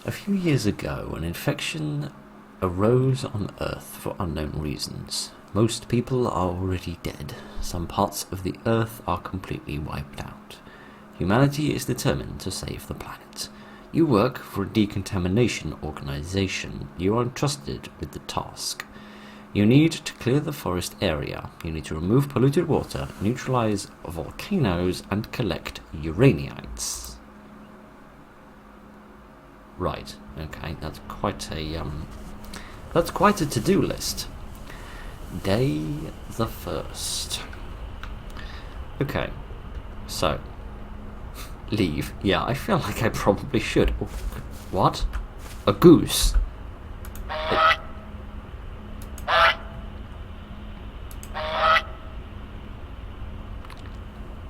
A few years ago, an infection arose on Earth for unknown reasons. Most people are already dead. Some parts of the Earth are completely wiped out. Humanity is determined to save the planet. You work for a decontamination organization. You are entrusted with the task. You need to clear the forest area. You need to remove polluted water, neutralize volcanoes, and collect uraniites. Right, okay, that's quite a to-do list. Day the 1st. Okay, so leave. Yeah, I feel like I probably should. Oh, what? A goose?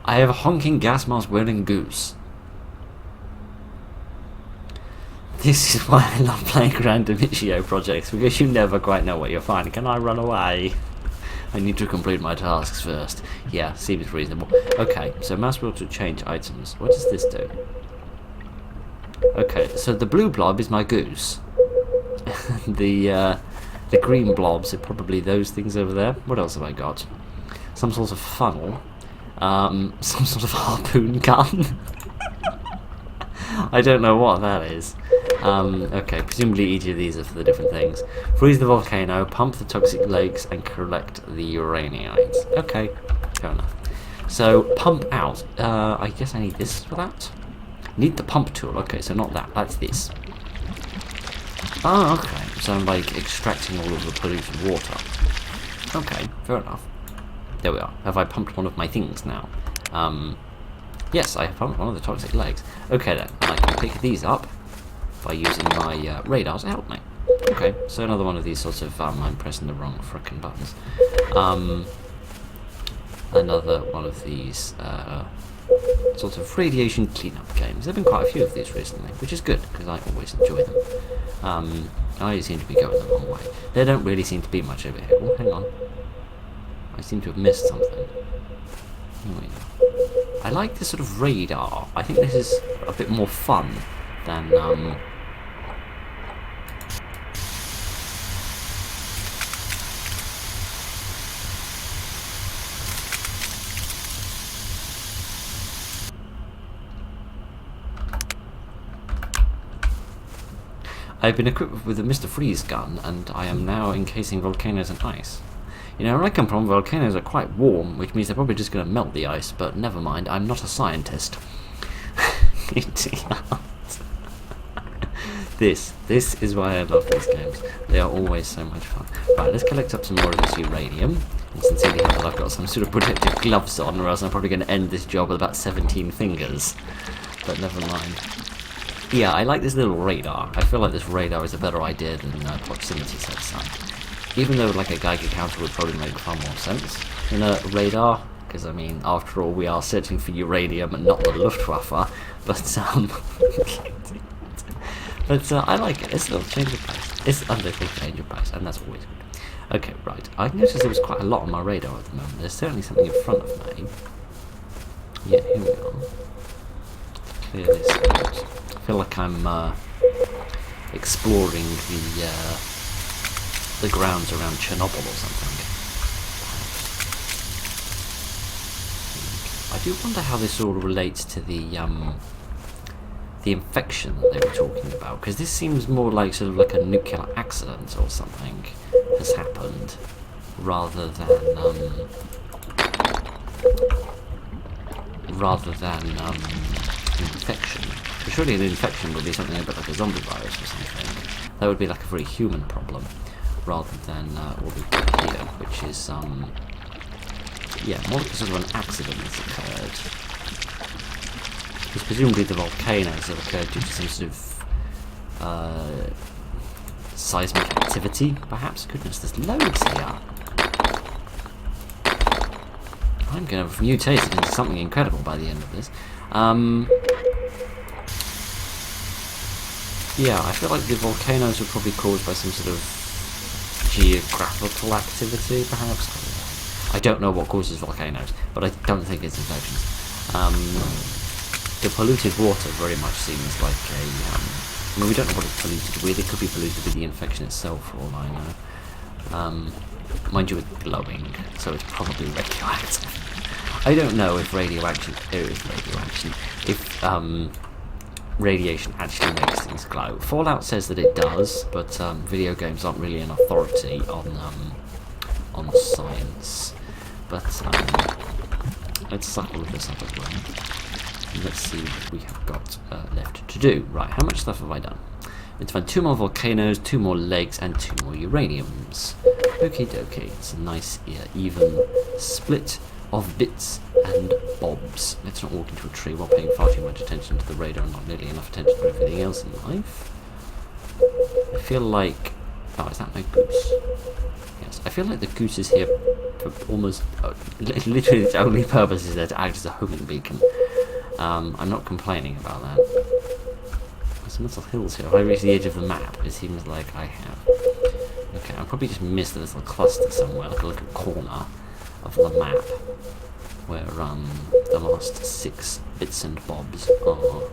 I have a honking gas mask wearing goose. This is why I love playing random Itch.io projects, because you never quite know what you'll find. Can I run away? I need to complete my tasks first. Yeah, seems reasonable. Okay, so mouse wheel to change items. What does this do? Okay, so the blue blob is my goose. The green blobs are probably those things over there. What else have I got? Some sort of funnel. Some sort of harpoon gun. I don't know what that is. Okay, presumably each of these are for the different things. Freeze the volcano, pump the toxic lakes, and collect the uraniites. Okay, fair enough. So, pump out. I guess I need this for that? Need the pump tool. Okay, so not that. That's this. Oh, okay. So I'm like extracting all of the polluted water. Okay, fair enough. There we are. Have I pumped one of my things now? Yes, I have pumped one of the toxic legs. Okay then, and I can pick these up by using my radar to help me. Okay, so another one of these sorts of, I'm pressing the wrong frickin' buttons. Another one of these sort of radiation cleanup games. There have been quite a few of these recently, which is good, because I always enjoy them. I seem to be going the wrong way. There don't really seem to be much over here. Oh, hang on. I seem to have missed something. Here we go. I like this sort of radar. I think this is a bit more fun than I've been equipped with a Mr. Freeze gun, and I am now encasing volcanoes in ice. You know, where I come from, volcanoes are quite warm, which means they're probably just going to melt the ice, but never mind, I'm not a scientist. This is why I love these games. They are always so much fun. Right, let's collect up some more of this uranium. And sincerely hope that I've got some sort of protective gloves on, or else I'm probably going to end this job with about 17 fingers. But never mind. Yeah, I like this little radar. I feel like this radar is a better idea than proximity sensor. Even though like a Geiger counter would probably make far more sense than a radar, because I mean, after all, we are searching for uranium and not the Luftwaffe. But I like it. It's a little change of pace. It's a little change of pace, and that's always good. Okay, right. I've noticed there was quite a lot on my radar at the moment. There's certainly something in front of me. Yeah, here we are. Clear this out. I feel like I'm exploring the grounds around Chernobyl or something. I do wonder how this all relates to the infection that they were talking about, because this seems more like sort of like a nuclear accident or something has happened, rather than infection. But surely an infection would be something a bit like a zombie virus or something. That would be like a very human problem, rather than what we've got here, which is yeah, more like sort of an accident that's occurred. Because presumably the volcanoes have occurred due to some sort of seismic activity, perhaps. Goodness, there's loads here. I'm going to mutate it into something incredible by the end of this. Yeah, I feel like the volcanoes were probably caused by some sort of geographical activity, perhaps. I don't know what causes volcanoes, but I don't think it's infections. The polluted water very much seems like I mean, we don't know what it's polluted with. It could be polluted with the infection itself, for all I know. Mind you, it's glowing, so it's probably radioactive. I don't know if radioaction... There is radioaction. If, radiation actually makes things glow. Fallout says that it does, but video games aren't really an authority on science. But let's suckle this up as well. Let's see what we have got left to do. Right, how much stuff have I done? Let's find 2 more volcanoes, 2 more lakes, and 2 more uraniums. Okie dokie, it's a nice even split of bits and bobs. Let's not walk into a tree while paying far too much attention to the radar and not nearly enough attention to everything else in life. I feel like... Oh, is that my goose? Yes, I feel like the goose is here for almost... literally its only purpose is there to act as a homing beacon. I'm not complaining about that. There's some little hills here. If I reach the edge of the map, it seems like I have. Okay, I'll probably just miss a little cluster somewhere, like a little corner of the map, where the last 6 bits and bobs are.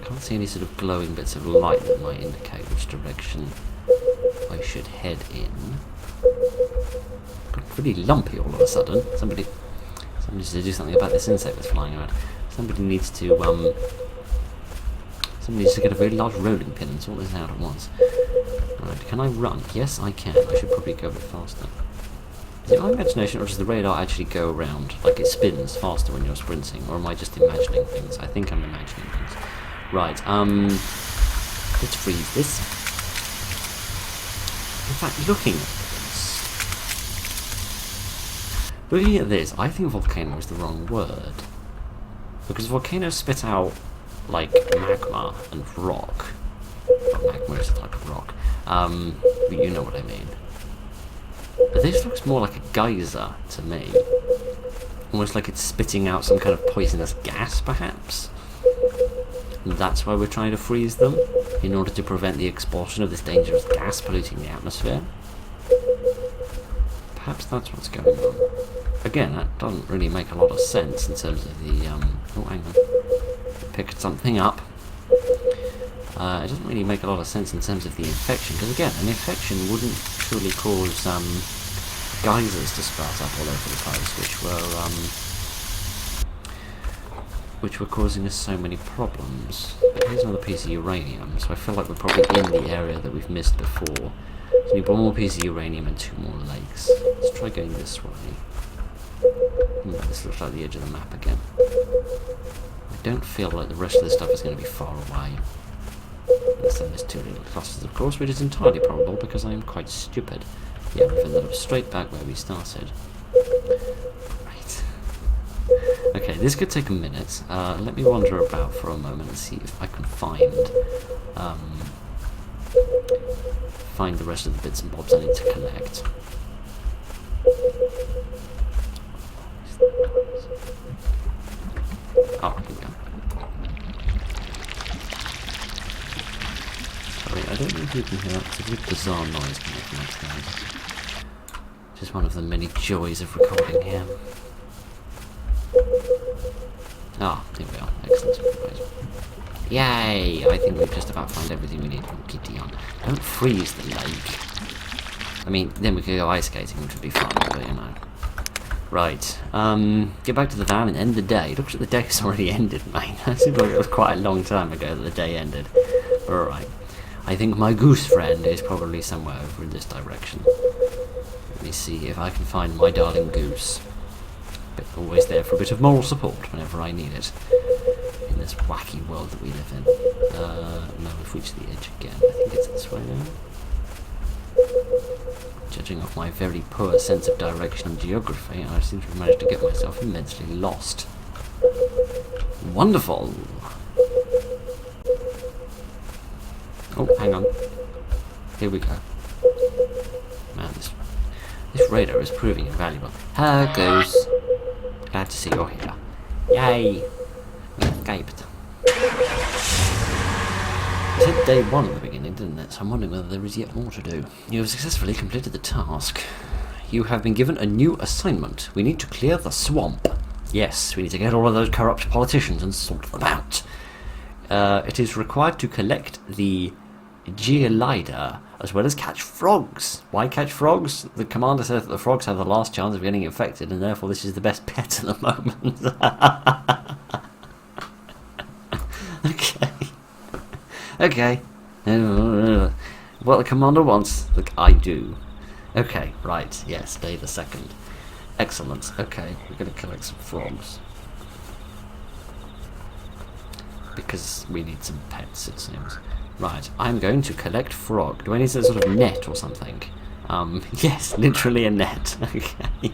Can't see any sort of glowing bits of light that might indicate which direction I should head in. Got pretty lumpy all of a sudden. Somebody needs to do something about this insect that's flying around. Somebody needs to get a very large rolling pin and sort this out at once. Right, can I run? Yes, I can. I should probably go a bit faster. Is it my imagination, or does the radar actually go around, like it spins faster when you're sprinting, or am I just imagining things? I think I'm imagining things. Right, let's freeze this. In fact, looking at this, I think volcano is the wrong word. Because volcanoes spit out, like, magma and rock. Well, magma is a type of rock. But you know what I mean. But this looks more like a geyser to me. Almost like it's spitting out some kind of poisonous gas, perhaps. And that's why we're trying to freeze them, in order to prevent the expulsion of this dangerous gas polluting the atmosphere. Perhaps that's what's going on. Again, that doesn't really make a lot of sense in terms of the, oh, hang on. Picked something up. It doesn't really make a lot of sense in terms of the infection, because again, an infection wouldn't truly cause, geysers to sprout up all over the place, which were causing us so many problems. But here's another piece of uranium, so I feel like we're probably in the area that we've missed before. So we need 1 more piece of uranium and 2 more lakes. Let's try going this way. This looks like the edge of the map again. I don't feel like the rest of this stuff is going to be far away. Unless I missed 2 little clusters, of course, which is entirely probable because I am quite stupid. Yeah, we've ended up straight back where we started. Right. Okay, this could take a minute. Let me wander about for a moment and see if I can find the rest of the bits and bobs I need to collect. Oh, here we go. Sorry, I don't know if you can hear that. It's a very bizarre noise coming from outside. Just one of the many joys of recording here. Ah, here we are. Excellent. Right. Yay! I think we've just about found everything we need. Oh, giddy on. Don't freeze the lake. I mean, then we could go ice skating, which would be fun, but you know. Right, get back to the van and end the day. Looks like the day has already ended, mate. It seems like it was quite a long time ago that the day ended. Alright, I think my goose friend is probably somewhere over in this direction. Let me see if I can find my darling goose. But always there for a bit of moral support whenever I need it. In this wacky world that we live in. No, we've reached the edge again. I think it's this way now. Judging off my very poor sense of direction and geography, I seem to have managed to get myself immensely lost. Wonderful! Oh, hang on. Here we go. Man, this radar is proving invaluable. Hello, goose. Glad to see you're here. Yay! We escaped. It said day 1 at the beginning, didn't it? So I'm wondering whether there is yet more to do. You have successfully completed the task. You have been given a new assignment. We need to clear the swamp. Yes, we need to get all of those corrupt politicians and sort them out. it is required to collect the geolida as well as catch frogs. Why catch frogs? The commander says that the frogs have the last chance of getting infected, and therefore this is the best pet at the moment. Okay. What the commander wants, I do. Okay, right, yes, day the 2nd. Excellent. Okay, we're going to collect some frogs. Because we need some pets, it seems. Right, I'm going to collect frog. Do I need a sort of net or something? Yes, literally a net. Okay.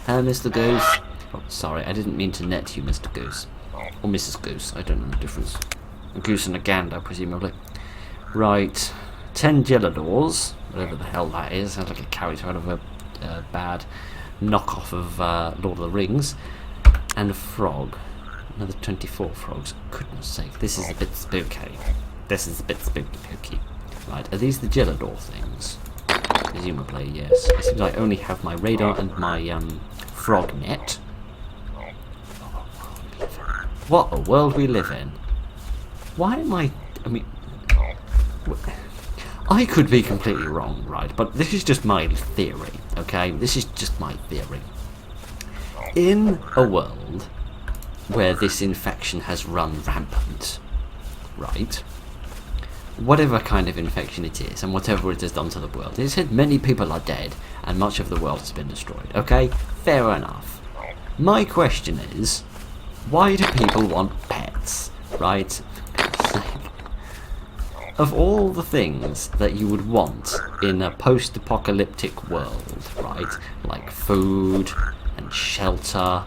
Hello, Mr. Goose. Oh, sorry, I didn't mean to net you, Mr. Goose. Or Mrs. Goose, I don't know the difference. A goose and a gander, presumably. Right, 10 Gelladors, whatever the hell that is. Sounds like a character out of a bad knockoff of Lord of the Rings. And a frog. Another 24 frogs. Goodness sake, this is a bit spooky. This is a bit spooky. Right, are these the Gellador things? Presumably, yes. It seems I only have my radar and my frog net. What a world we live in. Why am I mean... I could be completely wrong, right? But this is just my theory, okay? This is just my theory. In a world where this infection has run rampant, right? Whatever kind of infection it is, and whatever it has done to the world, it said many people are dead, and much of the world has been destroyed, okay? Fair enough. My question is, why do people want pets, right? Of all the things that you would want in a post-apocalyptic world, right? Like food, and shelter,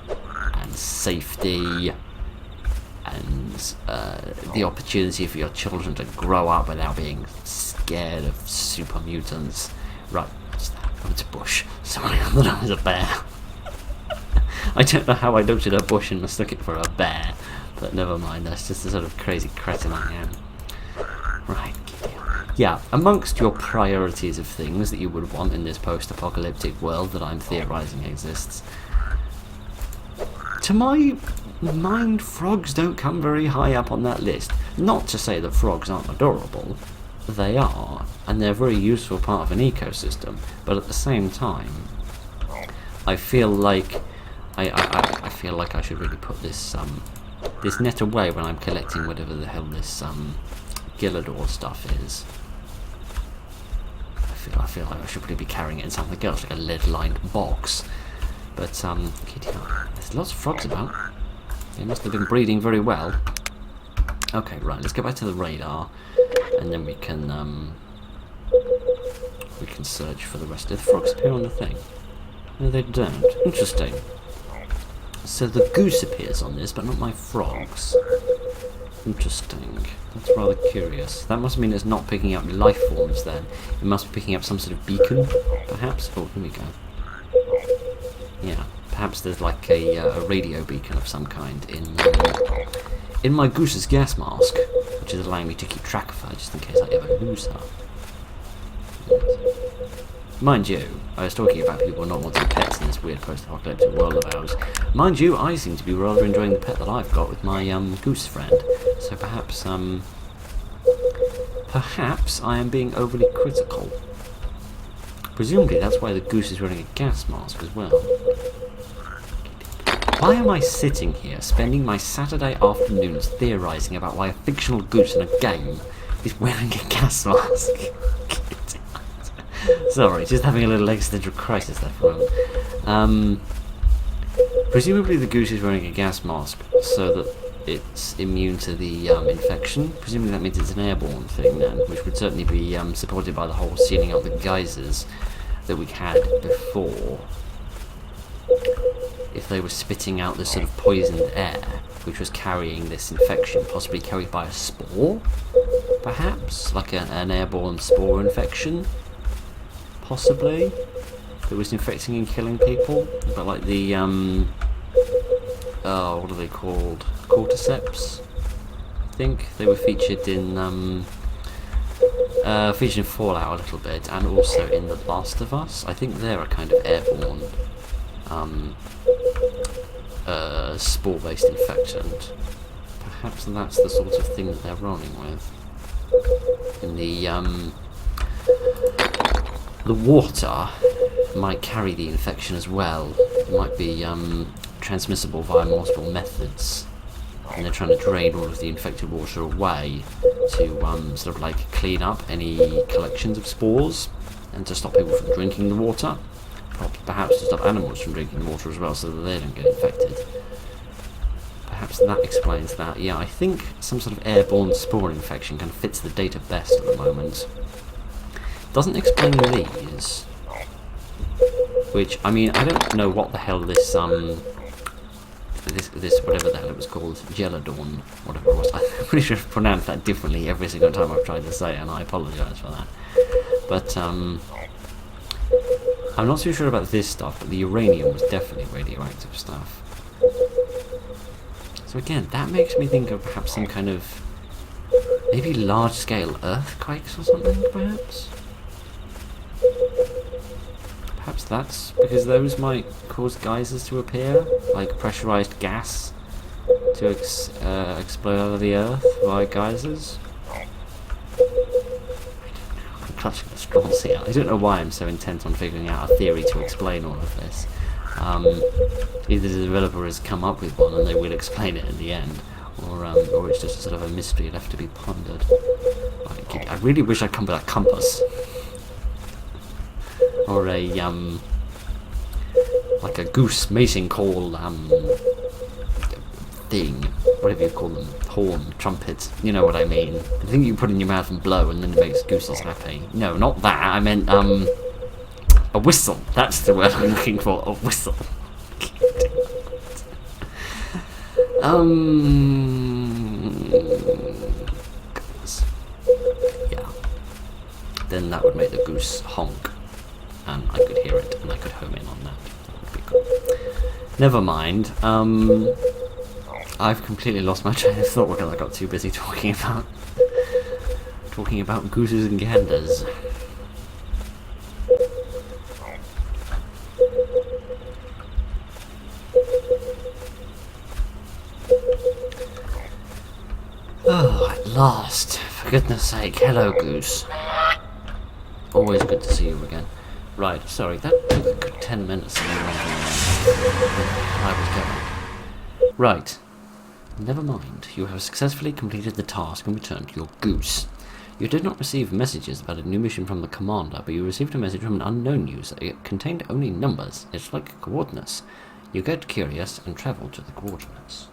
and safety, and the opportunity for your children to grow up without being scared of super mutants. Right, what's that? Oh, it's a bush. Sorry, I thought it was a bear. I don't know how I looked at a bush and mistook it for a bear, but never mind, that's just the sort of crazy cretin I am. Right, yeah, amongst your priorities of things that you would want in this post-apocalyptic world that I'm theorising exists, to my mind, frogs don't come very high up on that list. Not to say that frogs aren't adorable. They are, and they're a very useful part of an ecosystem, but at the same time, I feel like I feel like I should really put this this net away when I'm collecting whatever the hell this Gillador stuff is. I feel like I should probably be carrying it in something else, like a lead-lined box. But there's lots of frogs about. They must have been breeding very well. Okay, right. Let's get back to the radar, and then we can search for the rest of the frogs appear on the thing. No, they don't. Interesting. So the goose appears on this, but not my frogs. Interesting. That's rather curious. That must mean it's not picking up life forms then. It must be picking up some sort of beacon, perhaps? Oh, here we go. Yeah, perhaps there's like a radio beacon of some kind in my goose's gas mask, which is allowing me to keep track of her just in case I ever lose her. Mind you, I was talking about people not wanting pets in this weird post-apocalyptic world of ours. Mind you, I seem to be rather enjoying the pet that I've got with my goose friend. So perhaps I am being overly critical. Presumably that's why the goose is wearing a gas mask as well. Why am I sitting here spending my Saturday afternoons theorising about why a fictional goose in a game is wearing a gas mask? Sorry, just having a little existential crisis there for a moment. Presumably the goose is wearing a gas mask so that it's immune to the infection. Presumably that means it's an airborne thing then, which would certainly be supported by the whole sealing up the geysers that we had before. If they were spitting out this sort of poisoned air, which was carrying this infection, possibly carried by a spore, perhaps? Like an airborne spore infection? Possibly? That was infecting and killing people? But like the, what are they called? Cordyceps? I think they were featured in Fallout a little bit, and also in The Last of Us. I think they're a kind of airborne spore-based infectant. perhaps that's the sort of thing that they're rolling with. And the water might carry the infection as well. It might be transmissible via multiple methods, and they're trying to drain all of the infected water away to sort of like clean up any collections of spores and to stop people from drinking the water, perhaps to stop animals from drinking the water as well so that they don't get infected. Perhaps that explains that. Yeah, I think some sort of airborne spore infection kind of fits the data best at the moment. Doesn't explain these, which, I mean, I don't know what the hell this whatever the hell it was called, Gelladorn, whatever it was. I'm pretty sure I've pronounced that differently every single time I've tried to say it, and I apologise for that. But I'm not too sure about this stuff, but the uranium was definitely radioactive stuff. So again, that makes me think of perhaps some kind of maybe large-scale earthquakes or something, perhaps? Perhaps that's because those might cause geysers to appear, like pressurized gas to explode out of the earth via geysers. I'm clutching at straws here. I don't know why I'm so intent on figuring out a theory to explain all of this. Either the developer has come up with one and they will explain it in the end, or it's just sort of a mystery left to be pondered. I really wish I'd come with a compass. Or a, like a goose mating call, thing, whatever you call them, horn, trumpet, you know what I mean. The thing you put in your mouth and blow and then it makes gooses happy. No, not that, I meant, a whistle. That's the word I'm looking for, a whistle. Yeah. Then that would make the goose honk. And I could hear it, and I could home in on that. That would be cool. Never mind. I've completely lost my train of thought because I got too busy talking about gooses and ganders. Oh, at last! For goodness sake, hello, goose. Always good to see you again. Right, sorry, that took a good 10 minutes longer than I was going. Right, never mind. You have successfully completed the task and returned your goose. You did not receive messages about a new mission from the commander, but you received a message from an unknown user. It contained only numbers. It's like coordinates. You get curious and travel to the coordinates.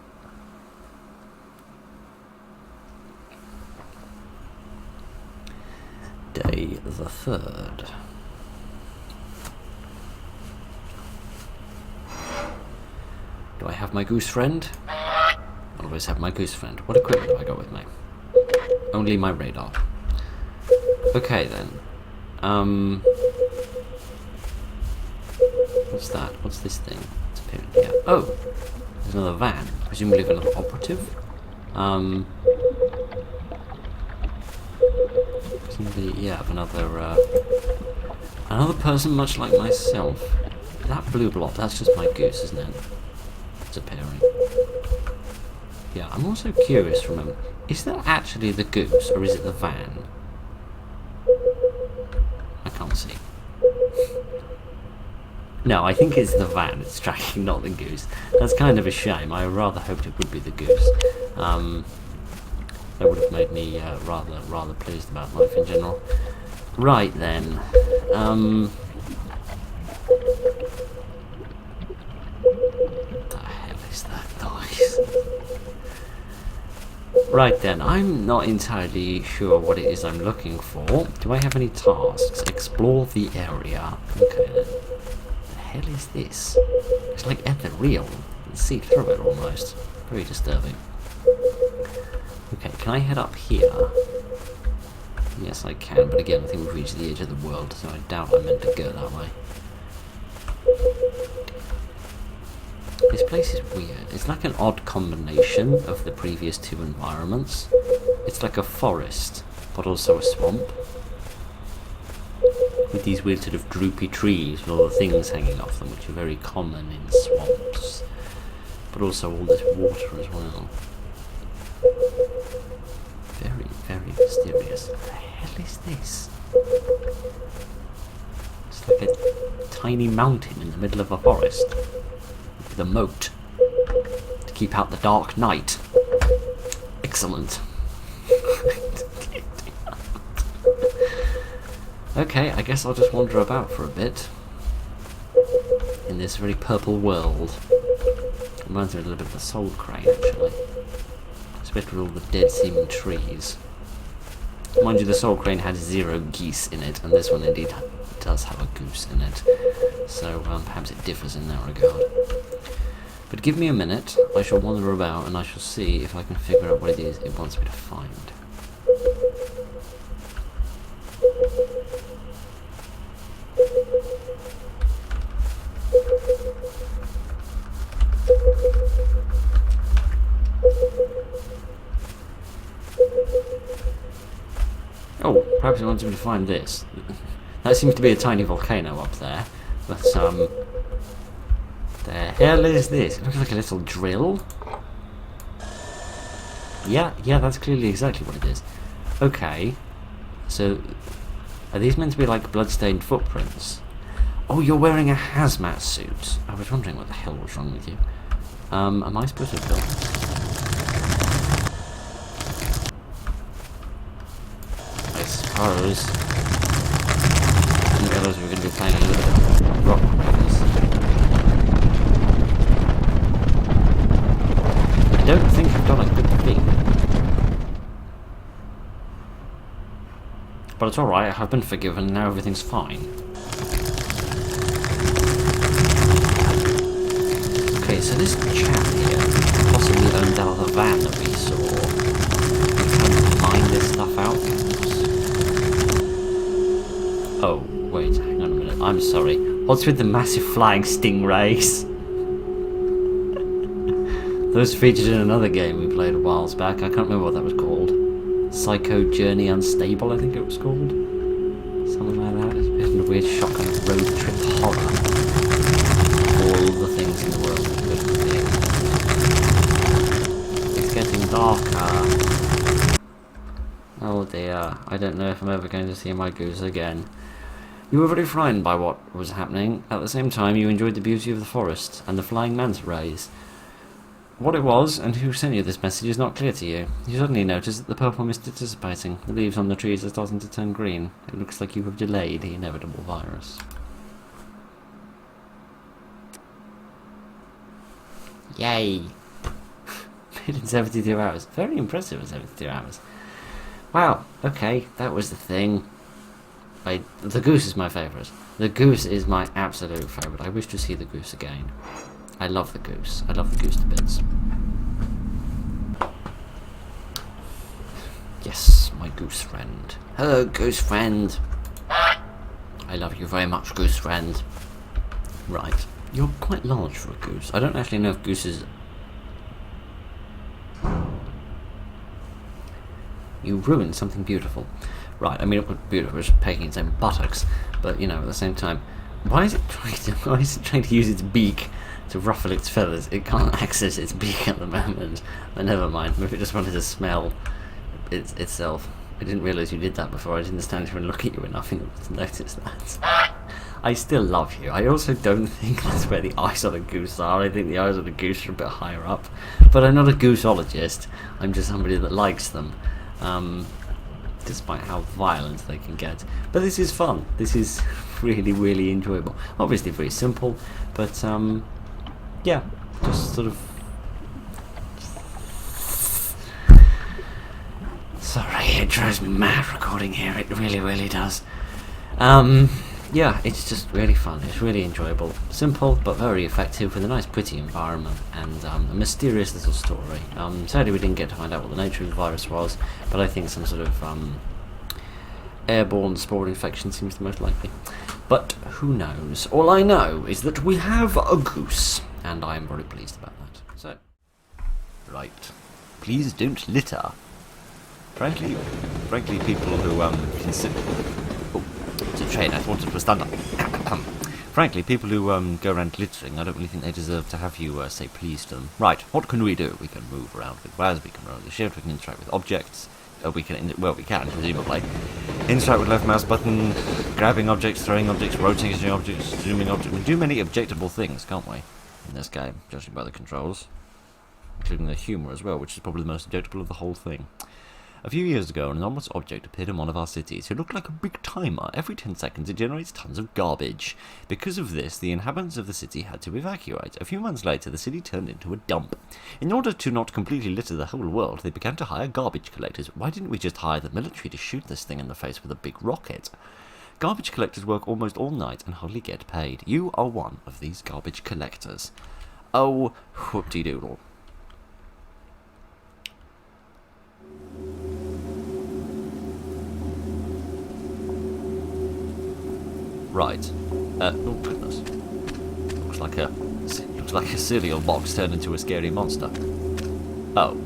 Day the 3rd. Do I have my goose friend? I always have my goose friend. What equipment have I got with me? Only my radar. Okay then. What's that? What's this thing? It's appearing here. Oh! There's another van. Presumably another operative. Yeah, of another person much like myself. That blue blob, that's just my goose, isn't it? It's appearing. Yeah, I'm also curious, remember, is that actually the goose, or is it the van? I can't see. No, I think it's the van it's tracking, not the goose. That's kind of a shame. I rather hoped it would be the goose. That would have made me rather pleased about life in general. Right then. What the hell is that noise? Right then, I'm not entirely sure what it is I'm looking for. Do I have any tasks? Explore the area. Okay then. The hell is this? It's like ethereal. You can see through it almost. Very disturbing. Okay, can I head up here? Yes, I can, but again, I think we've reached the edge of the world, so I doubt I meant to go that way. This place is weird. It's like an odd combination of the previous two environments. It's like a forest, but also a swamp. With these weird sort of droopy trees with all the things hanging off them, which are very common in swamps. But also all this water as well. What the hell is this? It's like a tiny mountain in the middle of a forest. With a moat. To keep out the dark night. Excellent. Okay, I guess I'll just wander about for a bit. In this very purple world. Reminds me a little bit of the Soul Crane, actually. Especially with all the dead seeming trees. Mind you, the Soul Crane had 0 geese in it, and this one indeed does have a goose in it. So perhaps it differs in that regard. But give me a minute, I shall wander about and I shall see if I can figure out what it is it wants me to find. Oh, perhaps it wants me to find this. That seems to be a tiny volcano up there. But, the hell is this? It looks like a little drill. Yeah, that's clearly exactly what it is. Okay. So, are these meant to be like bloodstained footprints? Oh, you're wearing a hazmat suit. I was wondering what the hell was wrong with you. Am I supposed to have done this? I suppose. I didn't realise we were going to be playing a little bit of rock quiz. I don't think I've done a good thing. But it's alright, I've been forgiven, now everything's fine. Okay, so this chap here possibly owned out of the van that we saw. We're trying to find this stuff out. Oh, wait, hang on a minute, I'm sorry. What's with the massive flying stingrays? Those featured in another game we played a whiles back. I can't remember what that was called. Psycho Journey Unstable, I think it was called. Something like that. It's a bit of a weird shotgun road trip horror. All the things in the world that could be. It's getting darker. Oh dear, I don't know if I'm ever going to see my goose again. You were very frightened by what was happening. At the same time, you enjoyed the beauty of the forest and the flying manta rays. What it was, and who sent you this message, is not clear to you. You suddenly notice that the purple mist is dissipating. The leaves on the trees are starting to turn green. It looks like you have delayed the inevitable virus. Yay! Made in 72 hours. Very impressive in 72 hours. Wow, okay, that was the thing. The goose is my favourite. The goose is my absolute favourite. I wish to see the goose again. I love the goose. I love the goose to bits. Yes, my goose friend. Hello, goose friend. I love you very much, goose friend. Right. You're quite large for a goose. I don't actually know if gooses... You ruined something beautiful. Right, I mean, it was beautiful, it was pegging its own buttocks, but, you know, at the same time, why is it trying to use its beak to ruffle its feathers? It can't access its beak at the moment. But never mind, maybe it just wanted to smell itself. I didn't realise you did that before. I didn't stand here and look at you enough to notice that. I still love you. I also don't think that's where the eyes on a goose are. I think the eyes on a goose are a bit higher up. But I'm not a gooseologist. I'm just somebody that likes them. Despite how violent they can get. But this is fun. This is really, really enjoyable. Obviously very simple, but yeah, just sort of... Sorry, it drives me mad recording here. It really, really does. Yeah, it's just really fun. It's really enjoyable. Simple, but very effective, with a nice, pretty environment and a mysterious little story. Sadly, we didn't get to find out what the nature of the virus was, but I think some sort of airborne spore infection seems the most likely. But who knows? All I know is that we have a goose, and I'm very pleased about that. So, right. Please don't litter. Frankly, people who consider... It's a train, I thought it was thunder. Frankly, people who go around littering, I don't really think they deserve to have you say please to them. Right, what can we do? We can move around with WAS, we can run the shift, we can interact with objects, we can, presumably. Interact with left mouse button, grabbing objects, throwing objects, rotating objects, zooming objects. We do many objectable things, can't we, in this game, judging by the controls. Including the humour as well, which is probably the most objectable of the whole thing. A few years ago, an anomalous object appeared in one of our cities. It looked like a big timer. Every 10 seconds it generates tons of garbage. Because of this, the inhabitants of the city had to evacuate. A few months later, the city turned into a dump. In order to not completely litter the whole world, they began to hire garbage collectors. Why didn't we just hire the military to shoot this thing in the face with a big rocket? Garbage collectors work almost all night and hardly get paid. You are one of these garbage collectors. Oh, whoop-de-doodle. Right. Oh goodness. Looks like a cereal box turned into a scary monster. Oh.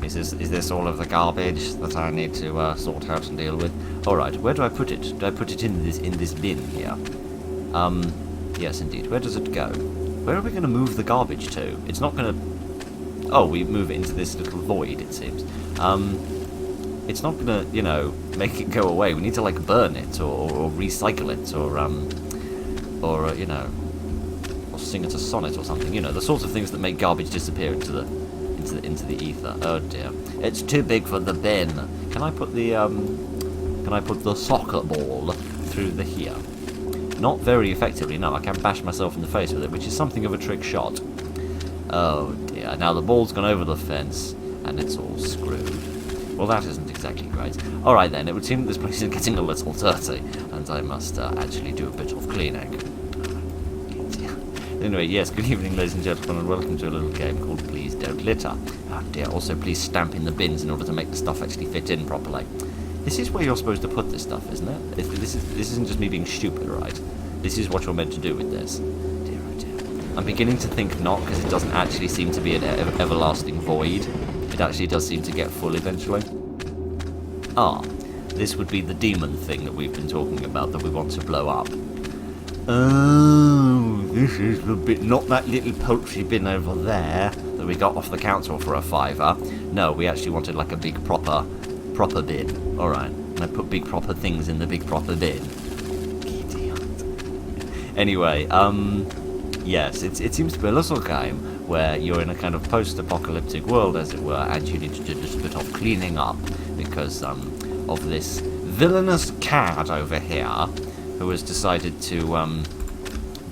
Is this all of the garbage that I need to sort out and deal with? Alright, where do I put it? Do I put it in this bin here? Yes indeed. Where does it go? Where are we gonna move the garbage to? It's not gonna... Oh, we move it into this little void, it seems. It's not gonna, you know, make it go away. We need to, like, burn it, or recycle it, or you know, or sing it a sonnet or something. You know, the sorts of things that make garbage disappear into the ether. Oh dear, it's too big for the bin. Can I put the soccer ball through the here? Not very effectively. No, I can bash myself in the face with it, which is something of a trick shot. Oh dear. Now the ball's gone over the fence, and it's all screwed. Well, that isn't exactly great. Alright then, it would seem that this place is getting a little dirty, and I must actually do a bit of cleaning. Anyway, yes, good evening ladies and gentlemen, and welcome to a little game called Please Don't Litter. Oh dear, also please stamp in the bins in order to make the stuff actually fit in properly. This is where you're supposed to put this stuff, isn't it? This isn't just me being stupid, right? This is what you're meant to do with this. Dear oh dear. I'm beginning to think not, because it doesn't actually seem to be an everlasting void. It actually does seem to get full eventually. Ah, this would be the demon thing that we've been talking about that we want to blow up. Oh, this is the bit, not that little poultry bin over there that we got off the council for a £5. No, we actually wanted like a big proper bin. Alright, and I put big proper things in the big proper bin. Idiot. Anyway, yes, it seems to be a little game where you're in a kind of post-apocalyptic world, as it were, and you need to do just a bit of cleaning up because of this villainous cat over here who has decided to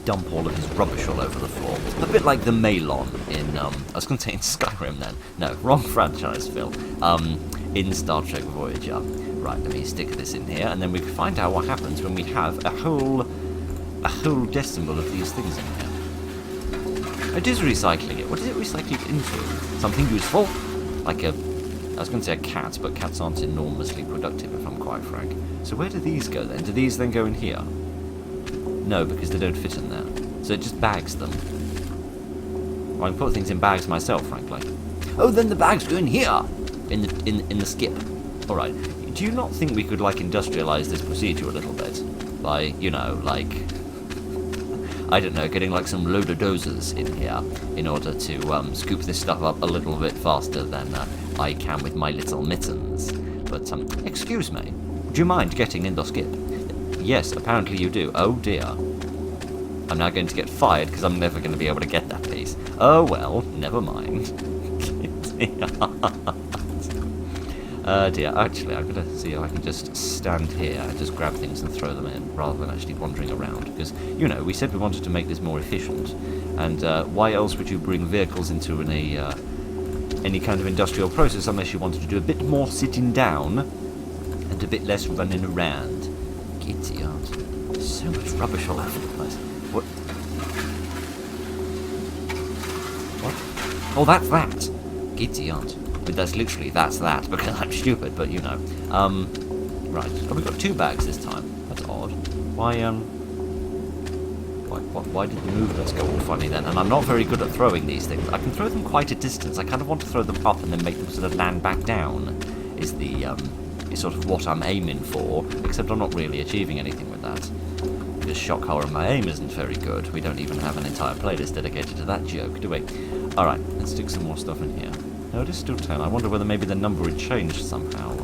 dump all of his rubbish all over the floor. A bit like the Malon in, I was going to say in Skyrim then. No, wrong franchise, Phil. In Star Trek Voyager. Right, let me stick this in here, and then we can find out what happens when we have a whole decimal of these things in here. It is recycling it. What is it recycling into? Something useful? Like I was going to say a cat, but cats aren't enormously productive, if I'm quite frank. So where do these go then? Do these then go in here? No, because they don't fit in there. So it just bags them. Well, I can put things in bags myself, frankly. Oh, then the bags go in here! In the skip. Alright. Do you not think we could, like, industrialise this procedure a little bit? By, you know, like... I don't know, getting like some loader dozers in here in order to scoop this stuff up a little bit faster than I can with my little mittens. But, excuse me, do you mind getting in the skip? Yes, apparently you do. Oh dear. I'm now going to get fired because I'm never going to be able to get that piece. Oh well, never mind. Dear, actually, I'm going to see if I can just stand here and just grab things and throw them in, rather than actually wandering around, because, you know, we said we wanted to make this more efficient, and why else would you bring vehicles into any kind of industrial process unless you wanted to do a bit more sitting down, and a bit less running around? Giddy aunt. There's so much rubbish all over the place. What? Oh, that's that! Giddy aunt. But that's literally, that's that, because I'm stupid, but you know. Right. Oh, we've got 2 bags this time. That's odd. Why did the movements go all funny then? And I'm not very good at throwing these things. I can throw them quite a distance. I kind of want to throw them up and then make them sort of land back down, is sort of what I'm aiming for, except I'm not really achieving anything with that. Because shock horror, my aim isn't very good. We don't even have an entire playlist dedicated to that joke, do we? Alright, let's stick some more stuff in here. No, it is still 10. I wonder whether maybe the number had changed somehow. I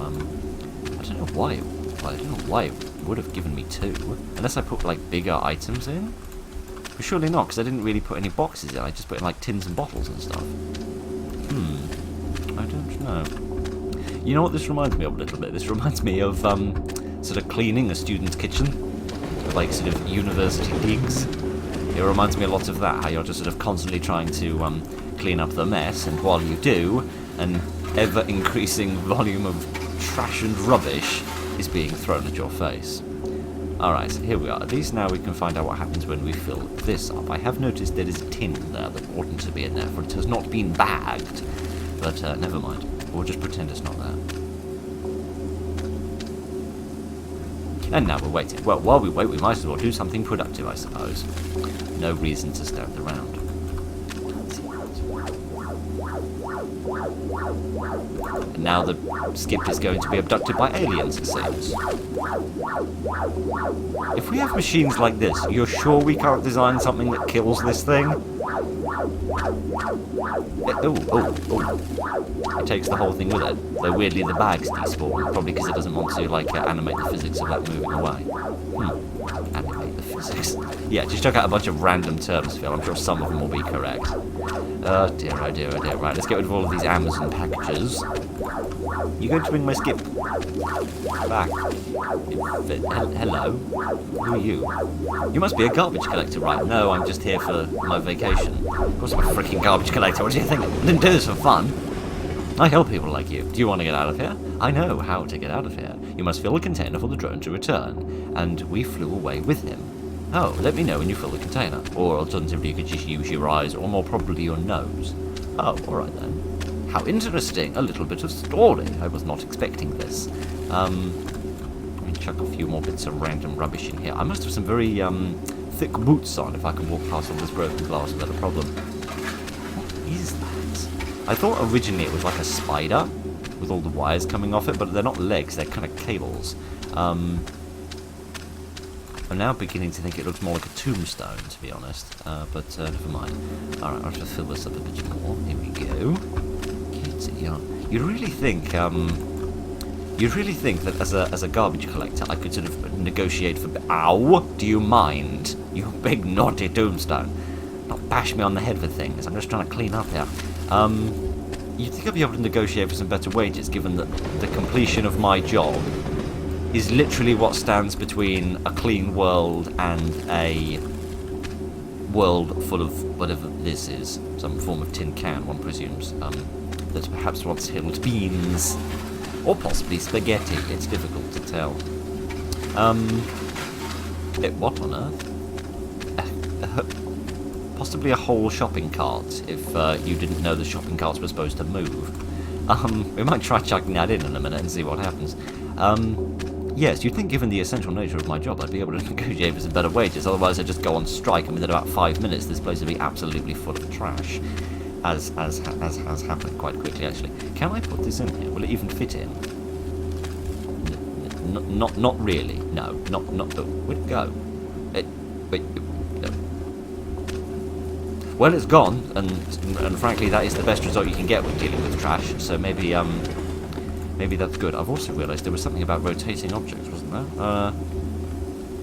don't know why. I don't know why it would have given me 2. Unless I put, like, bigger items in? But surely not, because I didn't really put any boxes in. I just put in, like, tins and bottles and stuff. I don't know. You know what this reminds me of a little bit? This reminds me of, sort of cleaning a student's kitchen. Like, sort of university digs. It reminds me a lot of that, how you're just sort of constantly trying to, clean up the mess, and while you do, an ever-increasing volume of trash and rubbish is being thrown at your face. Alright, so here we are. At least now we can find out what happens when we fill this up. I have noticed there is a tin there that oughtn't to be in there, for it has not been bagged. But, never mind. We'll just pretend it's not there. And now we're waiting. Well, while we wait, we might as well do something productive, I suppose. No reason to stand around. And now the skip is going to be abducted by aliens, it seems. If we have machines like this, you're sure we can't design something that kills this thing? It takes the whole thing with it. Though weirdly the bags despawn, probably because it doesn't want to, like, animate the physics of that moving away. Animate the physics. Yeah, just check out a bunch of random terms, Phil. I'm sure some of them will be correct. Oh dear, oh dear, oh dear. Right, let's get rid of all of these Amazon packages. You going to bring my skip back? Hello? Who are you? You must be a garbage collector, right? No, I'm just here for my vacation. Of course I'm a freaking garbage collector. What do you think? I didn't do this for fun. I help people like you. Do you want to get out of here? I know how to get out of here. You must fill a container for the drone to return. And we flew away with him. Oh, let me know when you fill the container. Or alternatively, you could just use your eyes, or more probably your nose. Oh, alright then. How interesting. A little bit of story. I was not expecting this. Let me chuck a few more bits of random rubbish in here. I must have some very, thick boots on if I can walk past all this broken glass without a problem. What is that? I thought originally it was like a spider, with all the wires coming off it, but they're not legs, they're kind of cables. I'm now beginning to think it looks more like a tombstone, to be honest, but never mind. Alright, I'll just fill this up a bit more. Here we go. You'd really think that as a garbage collector, I could sort of negotiate for... Ow! Do you mind? You big naughty tombstone. Not bash me on the head with things, I'm just trying to clean up here. You'd think I'd be able to negotiate for some better wages, given that the completion of my job is literally what stands between a clean world and a world full of whatever this is. Some form of tin can, one presumes, that perhaps once held beans. Or possibly spaghetti, it's difficult to tell. What on earth? Possibly a whole shopping cart, if you didn't know the shopping carts were supposed to move. We might try chucking that in a minute and see what happens. Yes, you'd think given the essential nature of my job I'd be able to negotiate for some better wages, otherwise I'd just go on strike and within about 5 minutes this place would be absolutely full of trash. As has happened quite quickly, actually. Can I put this in here? Will it even fit in? Not really. No, not. Oh, where'd it go? Wait. No. Well, it's gone, and frankly, that is the best result you can get when dealing with trash. So maybe that's good. I've also realised there was something about rotating objects, wasn't there?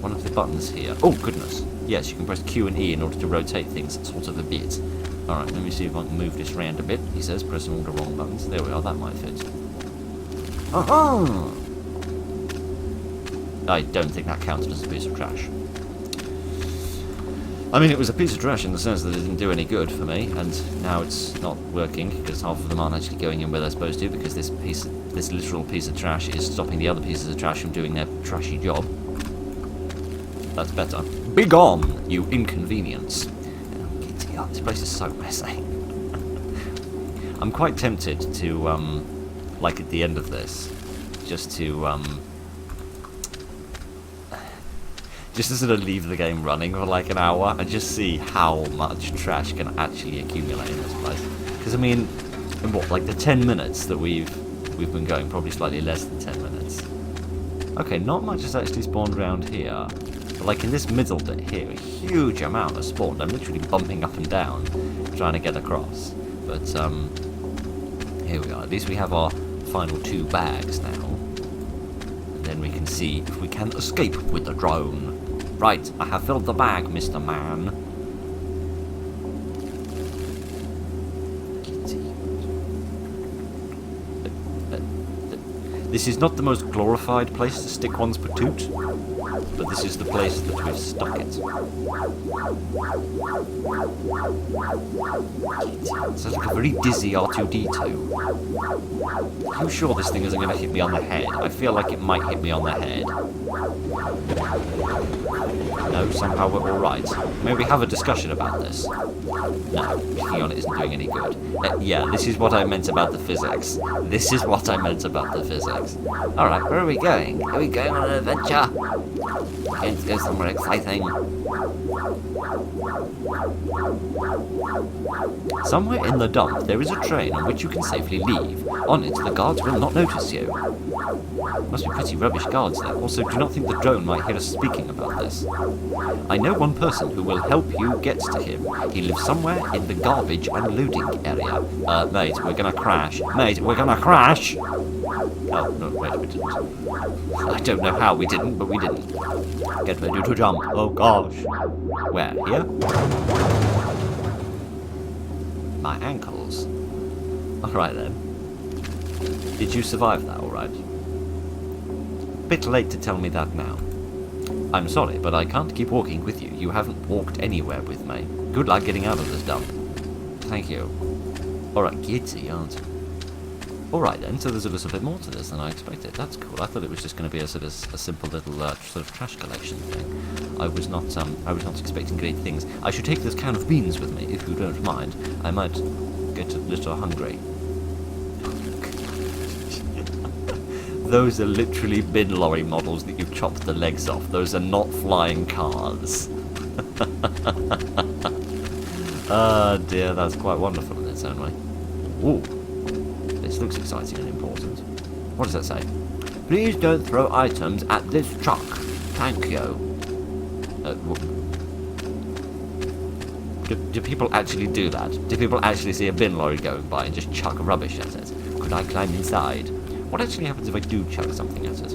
One of the buttons here. Oh goodness. Yes, you can press Q and E in order to rotate things sort of a bit. Alright, let me see if I can move this round a bit. He says, pressing all the wrong buttons. There we are, that might fit. Aha! I don't think that counted as a piece of trash. I mean, it was a piece of trash in the sense that it didn't do any good for me, and now it's not working, because half of them aren't actually going in where they're supposed to, because this literal piece of trash is stopping the other pieces of trash from doing their trashy job. That's better. Begone, you inconvenience. This place is so messy. I'm quite tempted to, like at the end of this, just to sort of leave the game running for like an hour and just see how much trash can actually accumulate in this place. Because I mean, in what, like the 10 minutes that we've been going, probably slightly less than 10 minutes. Okay, not much has actually spawned around here. But like in this middle bit here, a huge amount has spawned. I'm literally bumping up and down, trying to get across. But Here we are. At least we have our final 2 bags now. And then we can see if we can escape with the drone. Right, I have filled the bag, Mr. Man. This is not the most glorified place to stick one's patoot, but this is the place that we've stuck it. Sounds like a very dizzy R2-D2. Are you sure this thing isn't going to hit me on the head? I feel like it might hit me on the head. No, somehow we're alright. Maybe we have a discussion about this. No, clicking on it isn't doing any good. Yeah, this is what I meant about the physics. This is what I meant about the physics. Alright, where are we going? Are we going on an adventure? We're going to go somewhere exciting. Somewhere in the dump, there is a train on which you can safely leave. On it, the guards will not notice you. Must be pretty rubbish guards, though. Also, do not think the drone might hear us speaking about this. I know one person who will help you get to him. He lives somewhere in the garbage unloading area. Mate, we're gonna crash. Mate, we're gonna crash! Oh, no, wait, we didn't. I don't know how we didn't, but we didn't. Get ready to jump. Oh, gosh. Where? Here? My ankles. Alright then. Did you survive that alright? Bit late to tell me that now. I'm sorry, but I can't keep walking with you. You haven't walked anywhere with me. Good luck getting out of this dump. Thank you. Alright, giddy, aren't you? Alright then, so there's a little bit more to this than I expected. That's cool. I thought it was just going to be a sort of a simple little sort of trash collection thing. I was not expecting great things. I should take this can of beans with me, if you don't mind. I might get a little hungry. Those are literally bin lorry models that you've chopped the legs off. Those are not flying cars. Ah dear, that's quite wonderful in its own way. Ooh. This looks exciting and important. What does that say? Please don't throw items at this truck. Thank you. Do people actually do that? Do people actually see a bin lorry going by and just chuck rubbish at it? Could I climb inside? What actually happens if I do chuck something at it?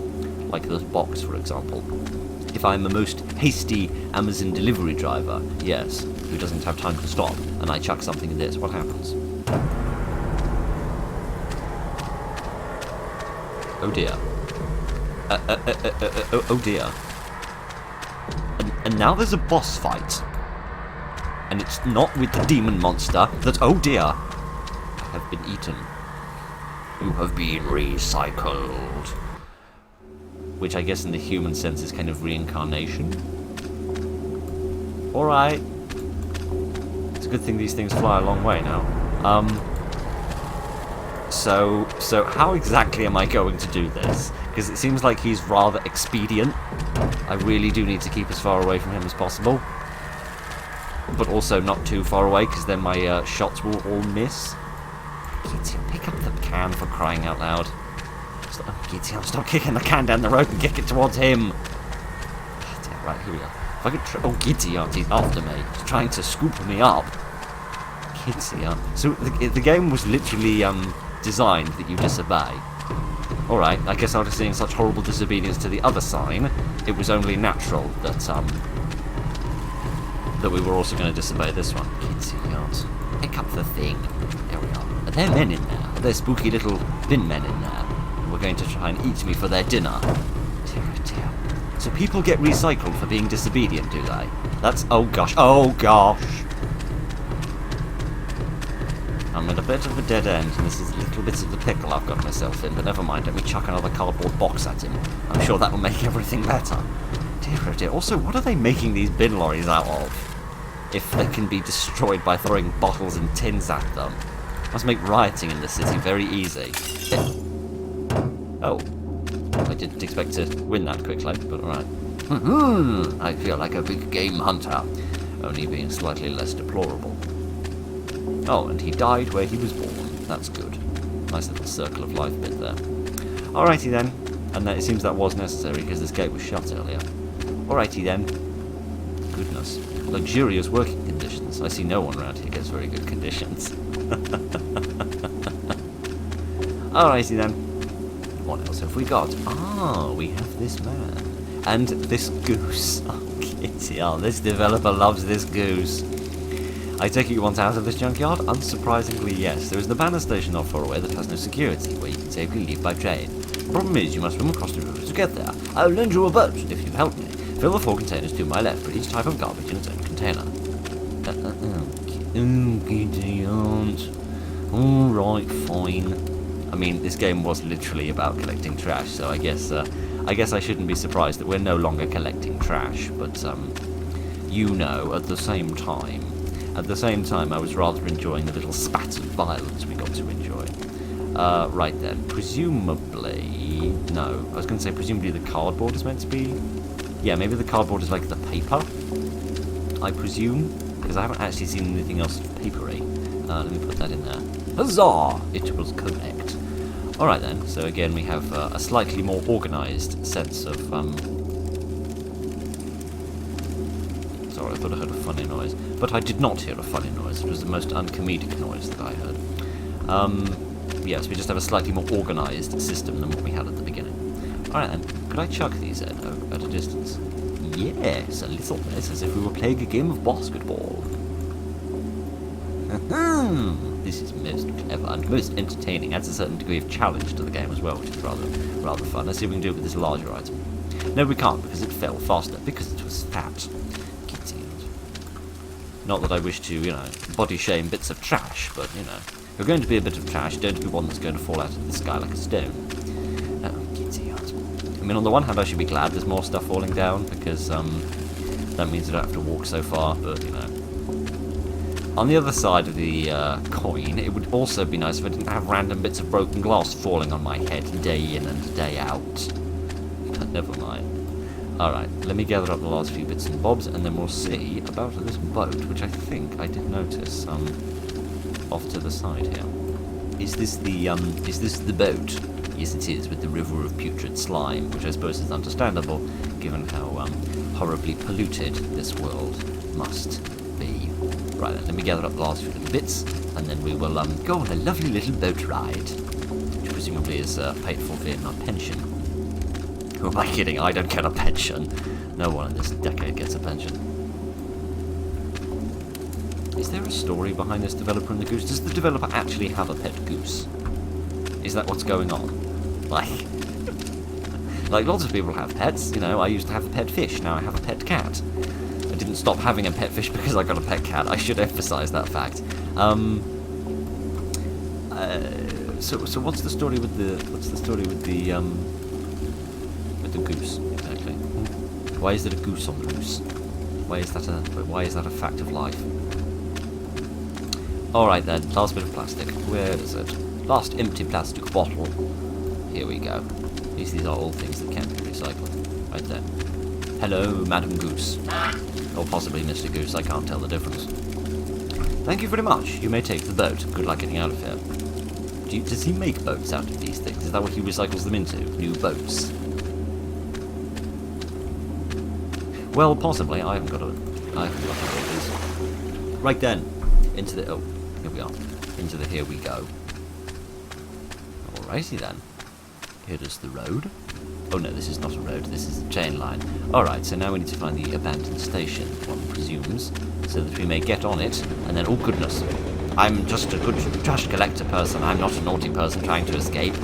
Like this box, for example. If I'm the most hasty Amazon delivery driver, yes, who doesn't have time to stop, and I chuck something in this, what happens? Oh dear. Oh dear. And now there's a boss fight. And it's not with the demon monster that, oh dear, I have been eaten. You have been recycled. Which I guess in the human sense is kind of reincarnation. Alright. It's a good thing these things fly a long way now. So how exactly am I going to do this? Because it seems like he's rather expedient. I really do need to keep as far away from him as possible. But also not too far away, because then my shots will all miss. Kitty, pick up the can, for crying out loud. Stop kicking the can down the road and kick it towards him. Right, here we go. If I could oh, Giddy, he's after me. He's trying to scoop me up. Giddy, So the game was literally designed that you disobey. Alright, I guess after seeing such horrible disobedience to the other sign, it was only natural that that we were also going to disobey this one. Giddy, pick up the thing. There we are. Are there men in there? Are there spooky little bin men in there? And we're going to try and eat me for their dinner. Dear, dear. So people get recycled for being disobedient, do they? That's... oh gosh. Oh gosh. I'm at a bit of a dead end, and this is little bits of the pickle I've got myself in, but never mind, let me chuck another cardboard box at him. I'm sure that will make everything better. Dear, oh dear. Also, what are they making these bin lorries out of? If they can be destroyed by throwing bottles and tins at them. Must make rioting in the city very easy. Oh. I didn't expect to win that quickly, but alright. I feel like a big game hunter, only being slightly less deplorable. Oh, and he died where he was born. That's good. Nice little circle of life bit there. Alrighty then. And it seems that was necessary because this gate was shut earlier. Alrighty then. Goodness. Luxurious working conditions. I see no one around here gets very good conditions. Alrighty then. What else have we got? Ah, we have this man. And this goose. Oh, kitty. Oh, this developer loves this goose. I take it you want out of this junkyard? Unsurprisingly, yes. There is an abandoned station not far away that has no security, where you can safely leave by train. The problem is, you must swim across the river to get there. I'll lend you a boat, if you help me. Fill the 4 containers to my left, put each type of garbage in its own container. Kitty aunt. Alright, fine. I mean, this game was literally about collecting trash, so I guess I shouldn't be surprised that we're no longer collecting trash, but, you know, at the same time, I was rather enjoying the little spat of violence we got to enjoy. Right then, presumably... No, I was going to say presumably the cardboard is meant to be... Yeah, maybe the cardboard is like the paper, I presume, because I haven't actually seen anything else papery. Let me put that in there. Huzzah! It was correct. Alright then, so again we have a slightly more organised sense of... Sorry, I thought I heard a funny noise. But I did not hear a funny noise. It was the most uncomedic noise that I heard. Yes, we just have a slightly more organised system than what we had at the beginning. Alright then, could I chuck these at a distance? Yes, a little bit, as if we were playing a game of basketball. This is most clever and most entertaining. Adds a certain degree of challenge to the game as well, which is rather fun. Let's see if we can do it with this larger item. No, we can't, because it fell faster, because it was fat. Not that I wish to, you know, body shame bits of trash, but, you know, if you're going to be a bit of trash, don't be one that's going to fall out of the sky like a stone. Oh, kitty hut. I mean, on the one hand, I should be glad there's more stuff falling down, because, that means I don't have to walk so far, but, you know. On the other side of the, coin, it would also be nice if I didn't have random bits of broken glass falling on my head day in and day out. But never mind. Alright, let me gather up the last few bits and bobs, and then we'll see about this boat, which I think I did notice, off to the side here. Is this the boat? Yes, it is, with the river of putrid slime, which I suppose is understandable, given how, horribly polluted this world must be. Right then, let me gather up the last few little bits, and then we will, go on a lovely little boat ride, which presumably is, paid for via my pension. Who am I kidding? I don't get a pension. No one in this decade gets a pension. Is there a story behind this developer and the goose? Does the developer actually have a pet goose? Is that what's going on? Like lots of people have pets. You know, I used to have a pet fish. Now I have a pet cat. I didn't stop having a pet fish because I got a pet cat. I should emphasise that fact. So what's the story with the goose, exactly. Why is there a goose on the loose? Why is that a fact of life? Alright then, last bit of plastic. Where is it? Last empty plastic bottle. Here we go. At least these are all things that can be recycled. Right there. Hello, Madam Goose. Or possibly Mr. Goose, I can't tell the difference. Thank you very much. You may take the boat. Good luck getting out of here. Does he make boats out of these things? Is that what he recycles them into? New boats? Well, possibly. I haven't got a these. Right then, into the... Oh, here we are. Into the here we go. Alrighty then. Here is the road. Oh no, this is not a road, this is a chain line. Alright, so now we need to find the abandoned station, one presumes, so that we may get on it, and then, oh goodness, I'm just a good trash collector person, I'm not a naughty person trying to escape.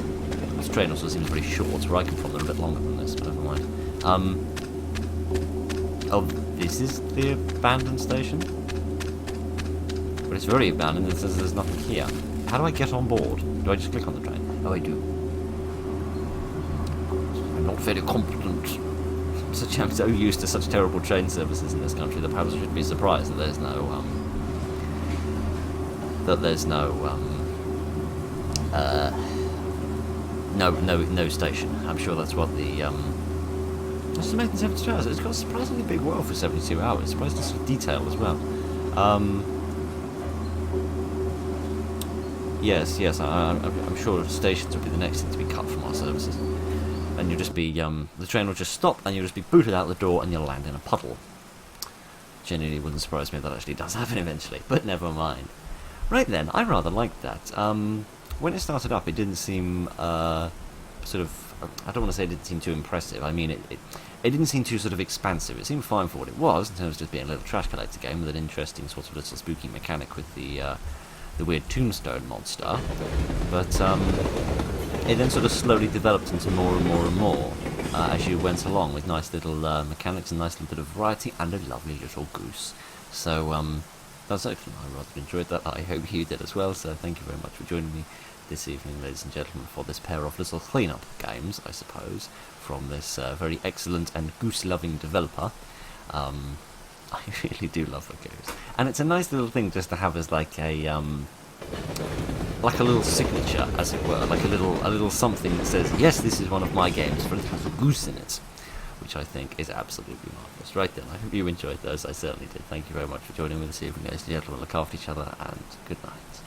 This train also seems very short, where I come from they're a bit longer than this, but never mind. Oh, this is the abandoned station? But it's very abandoned, it says there's nothing here. How do I get on board? Do I just click on the train? Oh, I do. I'm not very competent. I'm so used to such terrible train services in this country that perhaps I should be surprised that there's no, no station. I'm sure that's what the, It's making 72 hours. It's got a surprisingly big world for 72 hours. Surprised to see detail as well. Yes, I'm sure stations will be the next thing to be cut from our services. And you'll just be, the train will just stop and you'll just be booted out the door and you'll land in a puddle. Genuinely wouldn't surprise me if that actually does happen eventually, but never mind. Right then, I rather like that. when it started up, it didn't seem sort of. I don't want to say it didn't seem too impressive. I mean, it didn't seem too sort of expansive. It seemed fine for what it was in terms of just being a little trash collector game with an interesting sort of little spooky mechanic with the weird tombstone monster. But it then sort of slowly developed into more and more and more as you went along, with nice little mechanics and nice little bit of variety and a lovely little goose. So that's excellent. I rather enjoyed that. I hope you did as well. So thank you very much for joining me this evening, ladies and gentlemen, for this pair of little clean-up games, I suppose, from this very excellent and goose-loving developer. I really do love the goose, and it's a nice little thing just to have as like a little signature, as it were, like a little something that says, yes, this is one of my games, but it has a goose in it, which I think is absolutely marvellous. Right then, I hope you enjoyed those. I certainly did. Thank you very much for joining me this evening, ladies and gentlemen. Look after each other, and good night.